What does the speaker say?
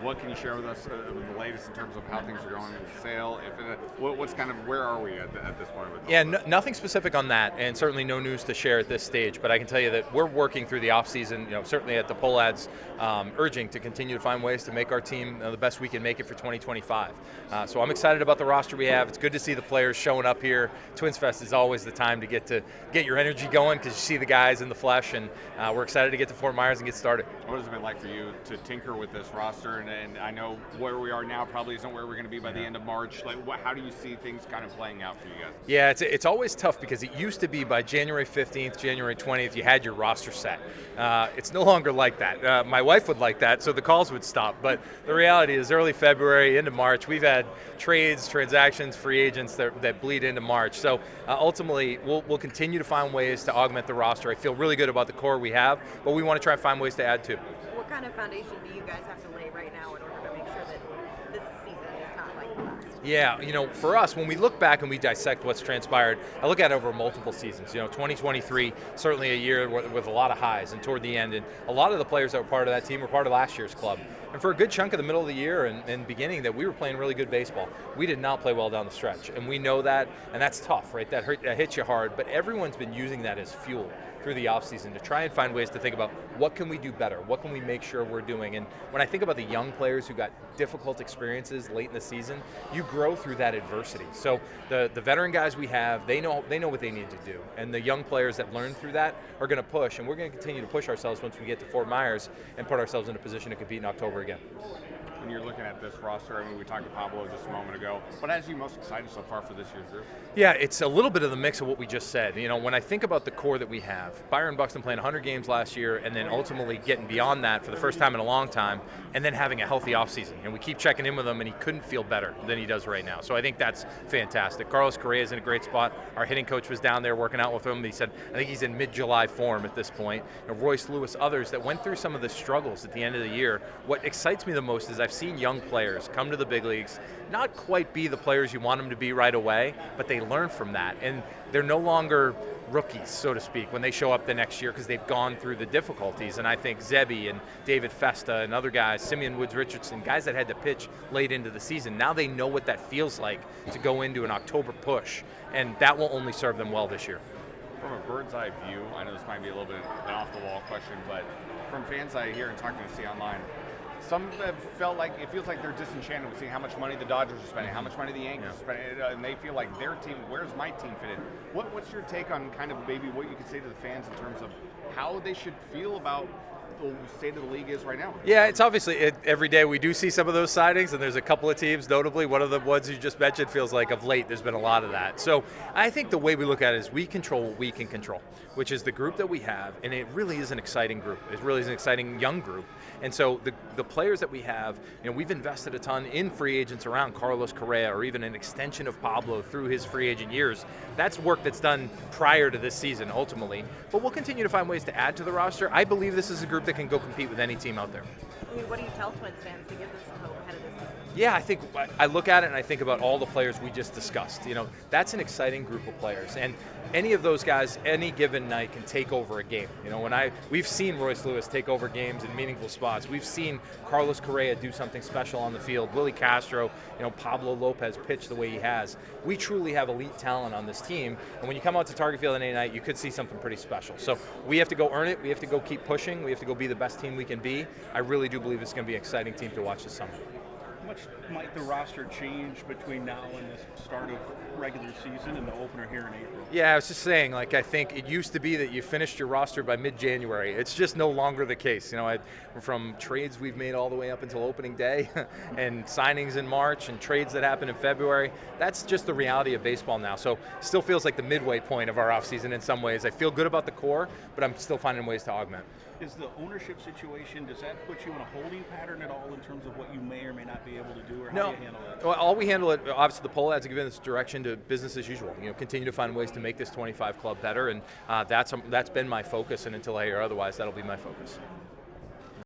What can you share with us the latest in terms of how things are going with sale? What's kind of, where are we at this point with Yeah, nothing specific on that, and certainly no news to share at this stage. But I can tell you that we're working through the off season. Certainly at the Polad's urging to continue to find ways to make our team the best we can make it for 2025. So I'm excited about the roster we have. It's good to see the players showing up here. TwinsFest is always the time to get your energy going because you see the guys in the flesh, and we're excited to get to Fort Myers and get started. What has it been like for you to tinker with this roster? And I know where we are now probably isn't where we're going to be by the end of March. How do you see things kind of playing out for you guys? Yeah, it's always tough because it used to be by January 15th, January 20th, you had your roster set. It's no longer like that. My wife would like that, so the calls would stop. But the reality is early February into March, we've had trades, transactions, free agents that bleed into March. So ultimately, we'll continue to find ways to augment the roster. I feel really good about the core we have, but we want to try and find ways to add to. What kind of foundation do you guys have to lay right now in order to make sure that this season is not like the last? Yeah, for us, when we look back and we dissect what's transpired, I look at it over multiple seasons. 2023, certainly a year with a lot of highs, and toward the end, and a lot of the players that were part of that team were part of last year's club. And for a good chunk of the middle of the year and beginning that we were playing really good baseball. We did not play well down the stretch, and we know that, and that's tough, right? That hits you hard, but everyone's been using that as fuel through the offseason to try and find ways to think about what can we do better, what can we make sure we're doing. And when I think about the young players who got difficult experiences late in the season, you grow through that adversity. So the veteran guys we have, they know what they need to do, and the young players that learn through that are going to push, and we're going to continue to push ourselves once we get to Fort Myers and put ourselves in a position to compete in October again. When you're looking at this roster, we talked to Pablo just a moment ago. What has you most excited so far for this year's group? Yeah, it's a little bit of the mix of what we just said. When I think about the core that we have, Byron Buxton playing 100 games last year and then ultimately getting beyond that for the first time in a long time, and then having a healthy offseason. And we keep checking in with him, and he couldn't feel better than he does right now. So I think that's fantastic. Carlos Correa is in a great spot. Our hitting coach was down there working out with him. He said, I think he's in mid-July form at this point. Royce Lewis, others that went through some of the struggles at the end of the year. What excites me the most is I've seen young players come to the big leagues, not quite be the players you want them to be right away, but they learn from that. And they're no longer rookies, so to speak, when they show up the next year because they've gone through the difficulties. And I think Zebby and David Festa and other guys, Simeon Woods-Richardson, guys that had to pitch late into the season, now they know what that feels like to go into an October push, and that will only serve them well this year. From a bird's eye view, I know this might be a little bit of an off-the-wall question, but from fans I hear and talking to see online, some have felt like it feels like they're disenchanted with seeing how much money the Dodgers are spending, how much money the Yankees are spending, and they feel like their team, where's my team fit in? What's your take on kind of maybe what you could say to the fans in terms of how they should feel about the state of the league is right now? Yeah, it's obviously, every day we do see some of those sightings, and there's a couple of teams, notably one of the ones you just mentioned feels like of late there's been a lot of that. So I think the way we look at it is we control what we can control, which is the group that we have, and it really is an exciting group. It really is an exciting young group. And so the players that we have, we've invested a ton in free agents around Carlos Correa or even an extension of Pablo through his free agent years. That's work that's done prior to this season, ultimately. But we'll continue to find ways to add to the roster. I believe this is a group that can go compete with any team out there. What do you tell Twins fans to give this some hope ahead of this season? Yeah, I think I look at it and I think about all the players we just discussed. That's an exciting group of players, and any of those guys, any given night, can take over a game. We've seen Royce Lewis take over games in meaningful spots. We've seen Carlos Correa do something special on the field. Willie Castro, Pablo Lopez pitch the way he has. We truly have elite talent on this team, and when you come out to Target Field on any night, you could see something pretty special. So we have to go earn it. We have to go keep pushing. We have to go be the best team we can be. I really do believe it's going to be an exciting team to watch this summer. How much might the roster change between now and the start of regular season and the opener here in April? Yeah, I was just saying, I think it used to be that you finished your roster by mid-January. It's just no longer the case. From trades we've made all the way up until opening day and signings in March and trades that happen in February, that's just the reality of baseball now. So still feels like the midway point of our offseason in some ways. I feel good about the core, but I'm still finding ways to augment. Is the ownership situation, does that put you in a holding pattern at all in terms of what you may or may not be able to do, or how do you handle it? Well, all we handle it, obviously the Polad's given us direction to business as usual. Continue to find ways to make this 25 club better, and that's been my focus, and until I hear otherwise, that'll be my focus.